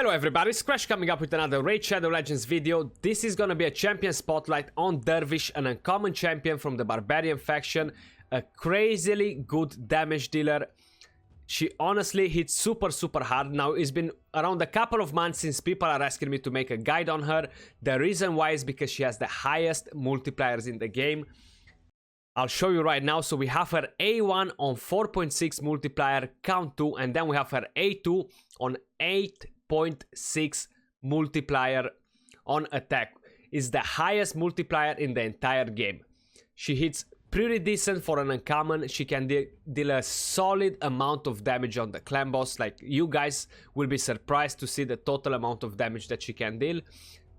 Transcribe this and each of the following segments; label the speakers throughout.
Speaker 1: Hello everybody, Skratch coming up with another Raid Shadow Legends video. This is gonna be a champion spotlight on Dervish, an uncommon champion from the Barbarian faction. A crazily good damage dealer. She honestly hits super hard. Now it's been around a couple of months since people are asking me to make a guide on her. The reason why is because she has the highest multipliers in the game. I'll show you right now. So we have her A1 on 4.6 multiplier, count 2, and then we have her A2 on 8.6 multiplier on attack. Is the highest multiplier in the entire game. She hits pretty decent for an uncommon. She can deal a solid amount of damage on the clan boss. Like, you guys will be surprised to see the total amount of damage that she can deal.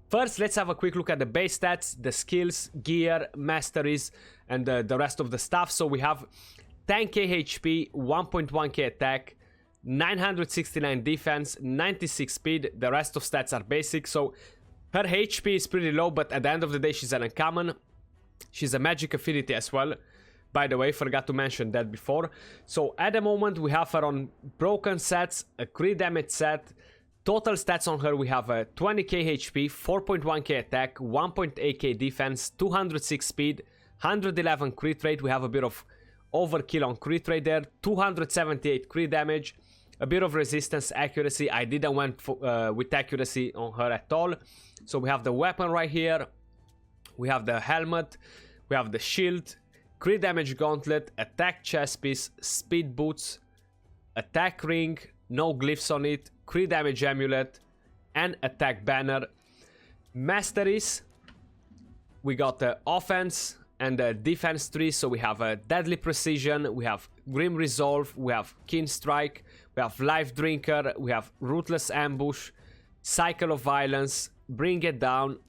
Speaker 1: First, let's have a quick look at the base stats, the skills, gear, masteries, and the rest of the stuff. So we have 10k HP, 1.1k attack, 969 defense, 96 speed. The rest of stats are basic. So her HP is pretty low, but at the end of the day, she's an uncommon. She's a magic affinity as well. By the way, forgot to mention that before. So at the moment, we have her on broken sets, a crit damage set. Total stats on her, we have a 20k HP, 4.1k attack, 1.8k defense, 206 speed, 111 crit rate. We have a bit of overkill on crit rate there, 278 crit damage, a bit of resistance, accuracy. I didn't went for, with accuracy on her at all. So we have the weapon right here. We have the helmet, we have the shield, crit damage gauntlet, attack chest piece, speed boots, attack ring, no glyphs on it, crit damage amulet, and attack banner. Masteries, we got the offense and the defense tree. So we have a deadly precision, we have grim resolve, we have keen strike, we have life drinker, we have ruthless ambush, cycle of violence, bring it down,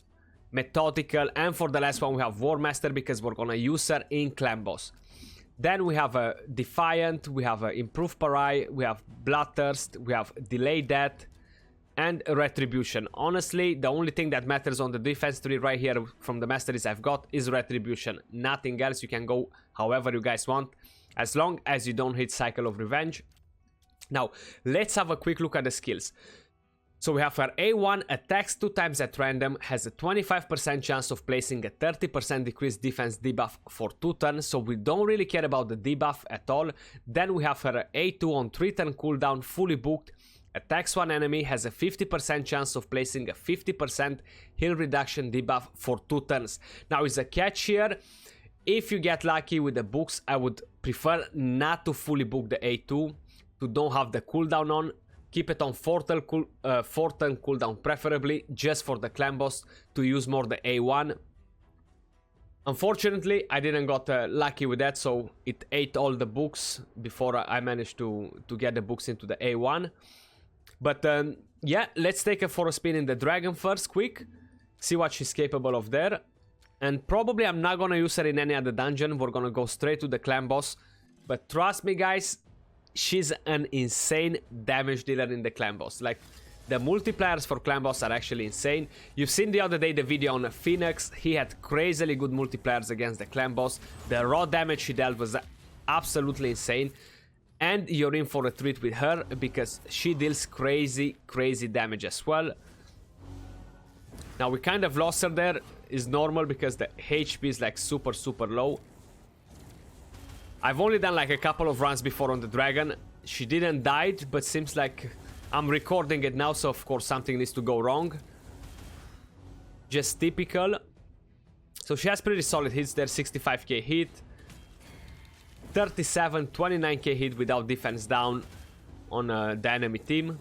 Speaker 1: methodical, and for the last one we have War Master because we're gonna use her in clan boss. Then we have a Defiant, we have a Improved Parai, we have Bloodthirst, we have Delay Death, and Retribution. Honestly, the only thing that matters on the defense tree right here from the masteries I've got is Retribution. Nothing else. You can go however you guys want, as long as you don't hit Cycle of Revenge. Now, let's have a quick look at the skills. So we have her A1, attacks 2 times at random, has a 25% chance of placing a 30% decreased defense debuff for 2 turns, so we don't really care about the debuff at all. Then we have her A2 on 3 turn cooldown, fully booked, attacks 1 enemy, has a 50% chance of placing a 50% heal reduction debuff for 2 turns. Now is a catch here. If you get lucky with the books, I would prefer not to fully book the A2, to don't have the cooldown on. Keep it on 4 turn cooldown preferably, just for the clan boss to use more the A1. Unfortunately, I didn't got lucky with that, so it ate all the books before I managed to get the books into the A1. But yeah, let's take her for a spin in the dragon first, quick. See what she's capable of there. And probably I'm not gonna use her in any other dungeon. We're gonna go straight to the clan boss. But trust me guys, she's an insane damage dealer in the clan boss. Like, the multipliers for clan boss are actually insane. You've seen the other day the video on Phoenix. He had crazily good multipliers against the clan boss. The raw damage she dealt was absolutely insane. And you're in for a treat with her because she deals crazy damage as well. Now we kind of lost her there. Is normal because the HP is like super low. I've only done like a couple of runs before on the dragon. She didn't die, but seems like I'm recording it now, so of course something needs to go wrong. Just typical. So she has pretty solid hits there, 65k hit. 37, 29k hit without defense down on the enemy team.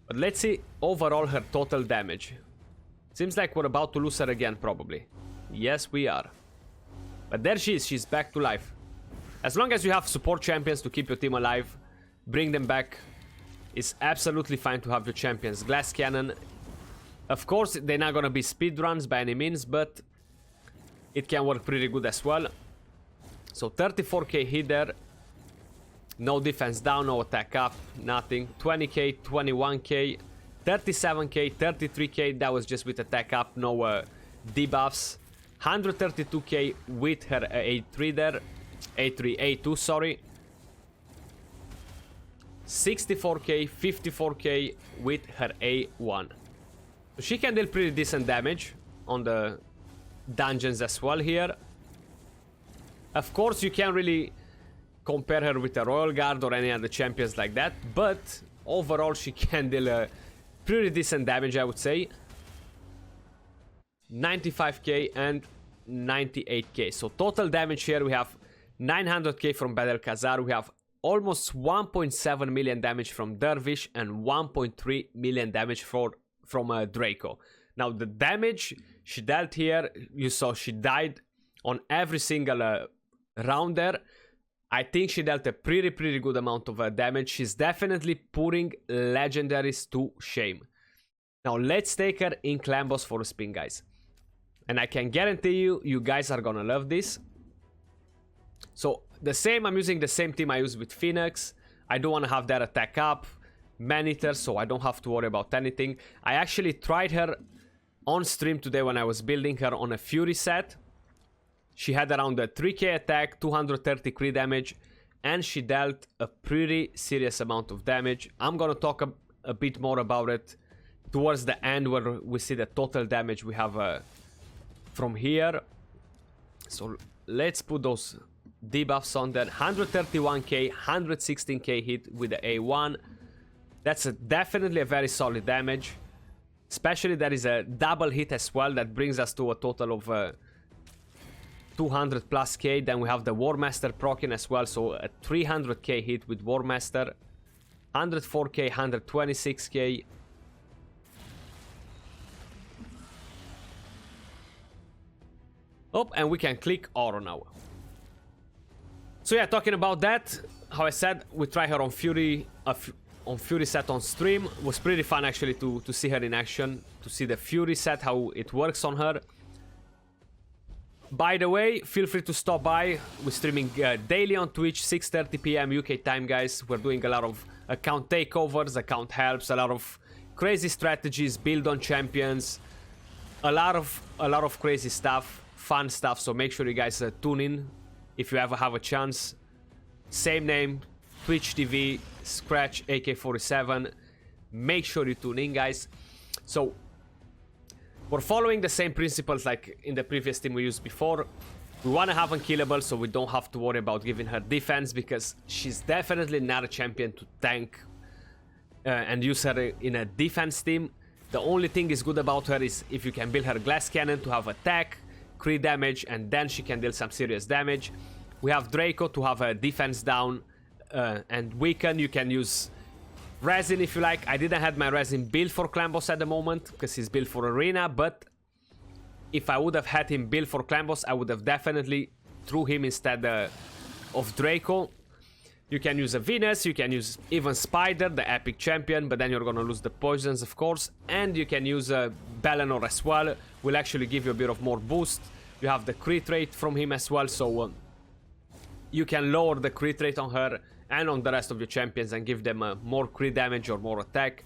Speaker 1: But let's see overall her total damage. Seems like we're about to lose her again probably. Yes, we are. But there she is, she's back to life. As long as you have support champions to keep your team alive, bring them back. It's absolutely fine to have your champions. Glass cannon. Of course, they're not gonna be speed runs by any means, but it can work pretty good as well. So 34k hit there. No defense down, no attack up, nothing. 20k, 21k, 37k, 33k. That was just with attack up, no debuffs. 132k with her A3 there. A3, A2, sorry. 64k, 54k with her A1. So she can deal pretty decent damage on the dungeons as well here. Of course, you can't really compare her with a Royal Guard or any other champions like that, but overall she can deal a pretty decent damage, I would say. 95k and 98k. So total damage here we have 900k from Badr Khazar, we have almost 1.7 million damage from Dervish and 1.3 million damage from Draco. Now the damage she dealt here, you saw she died on every single round there. I think she dealt a pretty good amount of damage. She's definitely putting legendaries to shame. Now let's take her in clan boss for a spin, guys. And I can guarantee you, you guys are gonna love this. So I'm using the same team I used with Phoenix. I don't want to have that attack up, man-eater, so I don't have to worry about anything. I actually tried her on stream today when I was building her on a Fury set. She had around a 3k attack, 230 crit damage, and she dealt a pretty serious amount of damage. I'm gonna talk a bit more about it towards the end where we see the total damage we have from here. So let's put those debuffs on there. 131k, 116k hit with the A1. That's definitely a very solid damage. Especially there is a double hit as well that brings us to a total of 200 plus k. Then we have the War Master proccing as well, so a 300k hit with War Master. 104k, 126k. Oh, and we can click auto now. So yeah, talking about that, how I said, we try her on Fury, on Fury set on stream. It was pretty fun actually to see her in action, to see the Fury set, how it works on her. By the way, feel free to stop by. We're streaming daily on Twitch, 6:30 p.m. UK time, guys. We're doing a lot of account takeovers, account helps, a lot of crazy strategies, build on champions, a lot of crazy stuff, fun stuff. So make sure you guys tune in if you ever have a chance. Same name, Twitch TV, Skratch AK47. Make sure you tune in, guys. So we're following the same principles like in the previous team we used before. We want to have unkillable, so we don't have to worry about giving her defense, because she's definitely not a champion to tank and use her in a defense team. The only thing is good about her is if you can build her glass cannon to have attack, crit damage, and then she can deal some serious damage. We have Draco to have a defense down and weaken. You can use resin if you like. I didn't have my resin built for clan boss at the moment because he's built for arena, but if I would have had him built for clan boss, I would have definitely threw him instead of Draco. You can use a Venus, you can use even Spider, the epic champion, but then you're gonna lose the poisons, of course. And you can use Belenor as well, will actually give you a bit of more boost. You have the crit rate from him as well, so you can lower the crit rate on her and on the rest of your champions and give them more crit damage or more attack.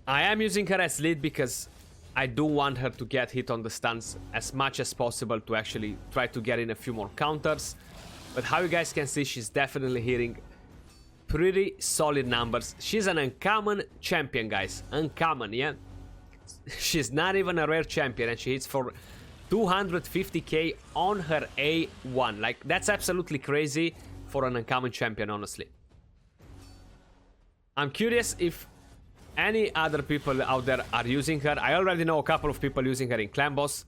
Speaker 1: I am using her as lead because I do want her to get hit on the stuns as much as possible to actually try to get in a few more counters. But how you guys can see, she's definitely hitting pretty solid numbers. She's an uncommon champion, guys. Uncommon, yeah? She's not even a rare champion, and she hits for 250k on her A1. Like, that's absolutely crazy for an uncommon champion, honestly. I'm curious if any other people out there are using her. I already know a couple of people using her in clan boss.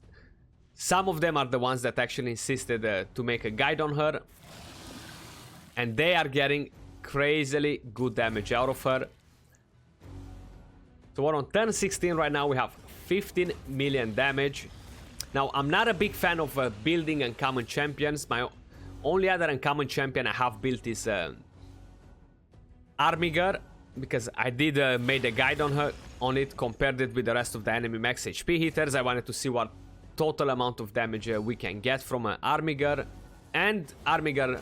Speaker 1: Some of them are the ones that actually insisted to make a guide on her, and they are getting crazily good damage out of her. So we're on turn 16 right now. We have 15 million damage. Now, I'm not a big fan of building uncommon champions. My only other uncommon champion I have built is Armiger, because I did made a guide on it, compared it with the rest of the enemy max HP hitters. I wanted to see what total amount of damage we can get from Armiger. And Armiger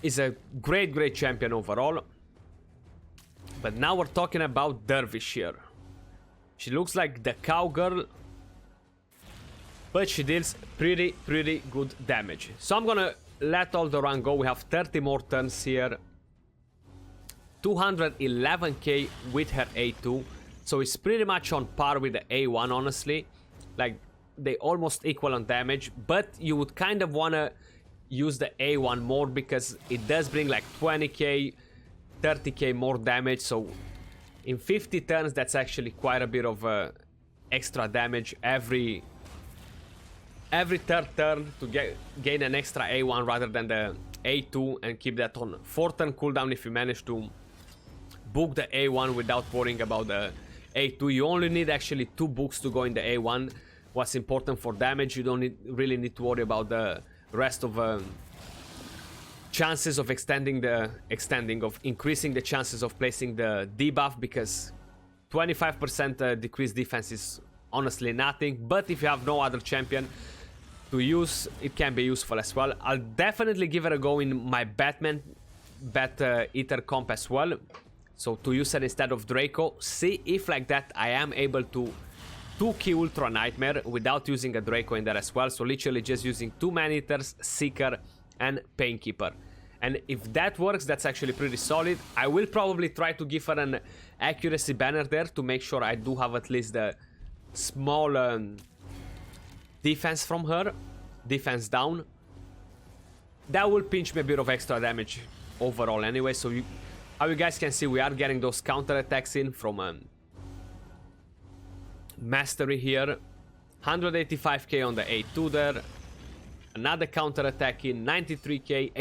Speaker 1: is a great champion overall. But now we're talking about Dervish here. She looks like the cowgirl, but she deals pretty good damage. So I'm gonna let all the run go. We have 30 more turns here. 211k with her A2. So it's pretty much on par with the A1, honestly. Like, they almost equal on damage. But you would kind of want to use the A1 more because it does bring like 20k, 30k more damage. So in 50 turns, that's actually quite a bit of extra damage every third turn to gain an extra A1 rather than the A2 and keep that on 4 turn cooldown if you manage to book the A1 without worrying about the A2. You only need actually 2 books to go in the A1. What's important for damage, you don't really need to worry about the rest of chances of increasing the chances of placing the debuff, because 25% decreased defense is honestly nothing. But if you have no other champion to use, it can be useful as well. I'll definitely give it a go in my Bat Eater comp as well. So to use it instead of Draco, see if like that I am able to 2-key Ultra Nightmare without using a Draco in there as well. So literally just using 2 Man-Eaters, Seeker and Painkeeper. And if that works, that's actually pretty solid. I will probably try to give her an accuracy banner there to make sure I do have at least the small defense from her. Defense down. That will pinch me a bit of extra damage overall anyway. So how you guys can see, we are getting those counter attacks in from Mastery here. 185k on the A2 there. Another counter attack in 93k,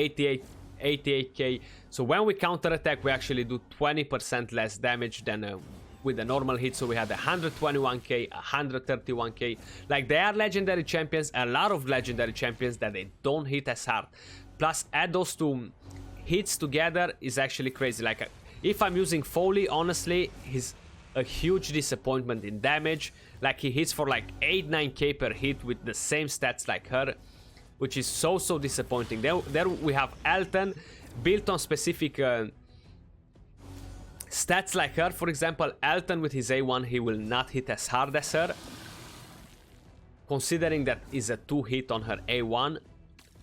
Speaker 1: 88k. So when we counter attack, we actually do 20% less damage than with a normal hit. So we had 121k, 131k. Like, they are legendary champions, a lot of legendary champions that they don't hit as hard. Plus, add those 2 hits together is actually crazy. Like, if I'm using Foley, honestly, he's a huge disappointment in damage. Like, he hits for like 8-9k per hit with the same stats like her, which is so disappointing. There we have Elton, built on specific stats like her. For example, Elton with his A1, he will not hit as hard as her. Considering that is a 2 hit on her A1,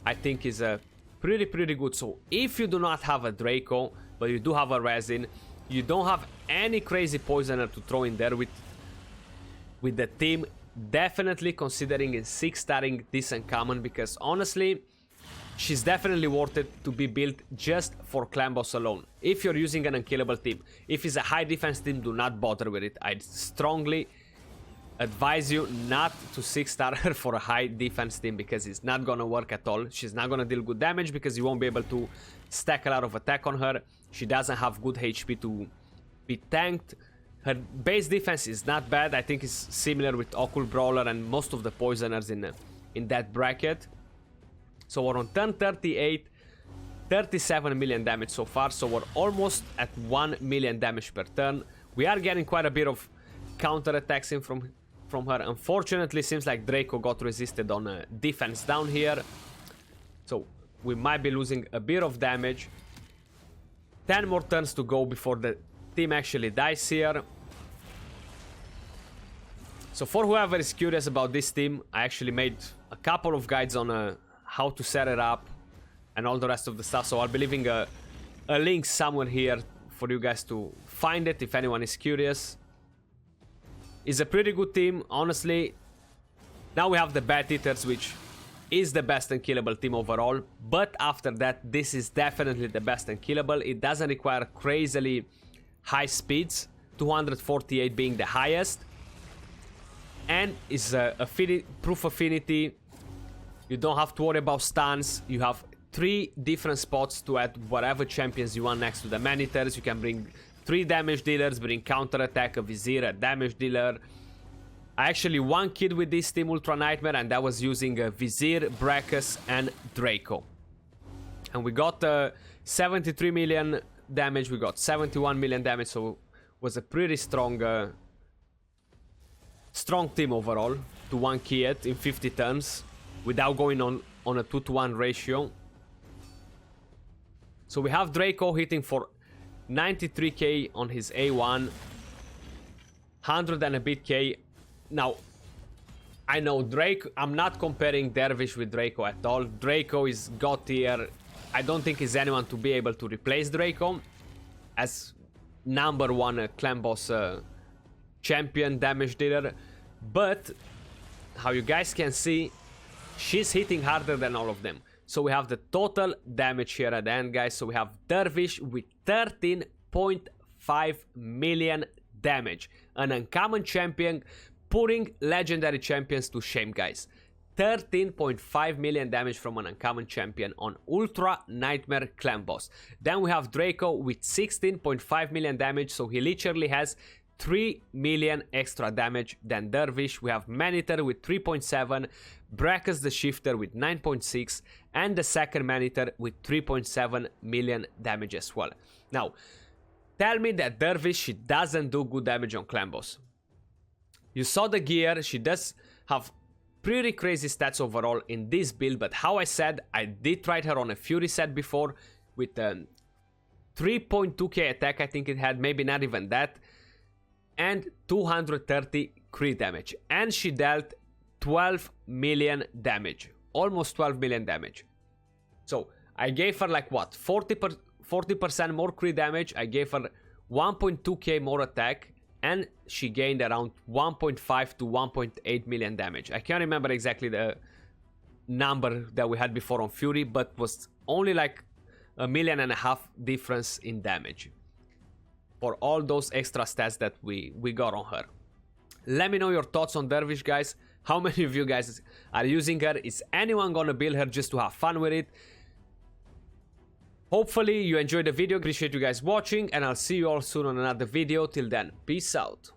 Speaker 1: I think is a pretty good. So if you do not have a Draco, but you do have a Resin, you don't have any crazy poisoner to throw in there with the team, definitely considering in 6-starring this uncommon, because honestly, she's definitely worth it to be built just for clan boss alone. If you're using an unkillable team, if it's a high defense team, do not bother with it. I'd strongly advise you not to 6-star her for a high defense team, because it's not gonna work at all. She's not gonna deal good damage because you won't be able to stack a lot of attack on her. She doesn't have good HP to be tanked. Her base defense is not bad. I think it's similar with Occult Brawler and most of the poisoners in that bracket. So we're on turn 38, 37 million damage so far. So we're almost at 1 million damage per turn. We are getting quite a bit of counter attacks in from her. Unfortunately, seems like Draco got resisted on defense down here. So we might be losing a bit of damage. 10 more turns to go before the team actually dies here. So for whoever is curious about this team, I actually made a couple of guides on how to set it up and all the rest of the stuff. So I'll be leaving a link somewhere here for you guys to find it if anyone is curious. It's a pretty good team, honestly. Now we have the Bat Eaters, which is the best unkillable team overall. But after that, this is definitely the best unkillable. It doesn't require crazily high speeds, 248 being the highest. And it's proof affinity. You don't have to worry about stuns. You have 3 different spots to add whatever champions you want next to the Man-Eaters. You can bring 3 damage dealers, bring counter attack, a Vizier, a damage dealer. I actually one-kid with this team Ultra Nightmare, and that was using a Vizier, Brachus and Draco. And we got 73 million damage, we got 71 million damage, so it was a pretty strong team overall to one-key it in 50 turns without going on a 2-to-1 ratio. So we have Draco hitting for 93k on his A1, 100 and a bit k. Now, I know Draco, I'm not comparing Dervish with Draco at all. Draco is god tier. I don't think he's anyone to be able to replace Draco as number one clan boss champion damage dealer. But how you guys can see, she's hitting harder than all of them. So we have the total damage here at the end, guys. So we have Dervish with 13.5 million damage. An uncommon champion, putting legendary champions to shame, guys. 13.5 million damage from an uncommon champion on Ultra Nightmare Clan Boss. Then we have Draco with 16.5 million damage, so he literally has 3 million extra damage than Dervish. We have Maneater with 3.7, Brackus the Shifter with 9.6, and the second Maneater with 3.7 million damage as well. Now, tell me that Dervish, she doesn't do good damage on Clan Boss. You saw the gear, she does have pretty crazy stats overall in this build, but how I said, I did try her on a Fury set before with 3.2k attack, I think it had, maybe not even that, and 230 crit damage, and she dealt 12 million damage, almost 12 million damage. So I gave her like what, 40% more crit damage, I gave her 1.2k more attack, and she gained around 1.5 to 1.8 million damage. I can't remember exactly the number that we had before on Fury, but was only like 1.5 million difference in damage for all those extra stats that we got on her. Let me know your thoughts on Dervish, guys. How many of you guys are using her? Is anyone gonna build her just to have fun with it? Hopefully you enjoyed the video. Appreciate you guys watching, and I'll see you all soon on another video. Till then, peace out.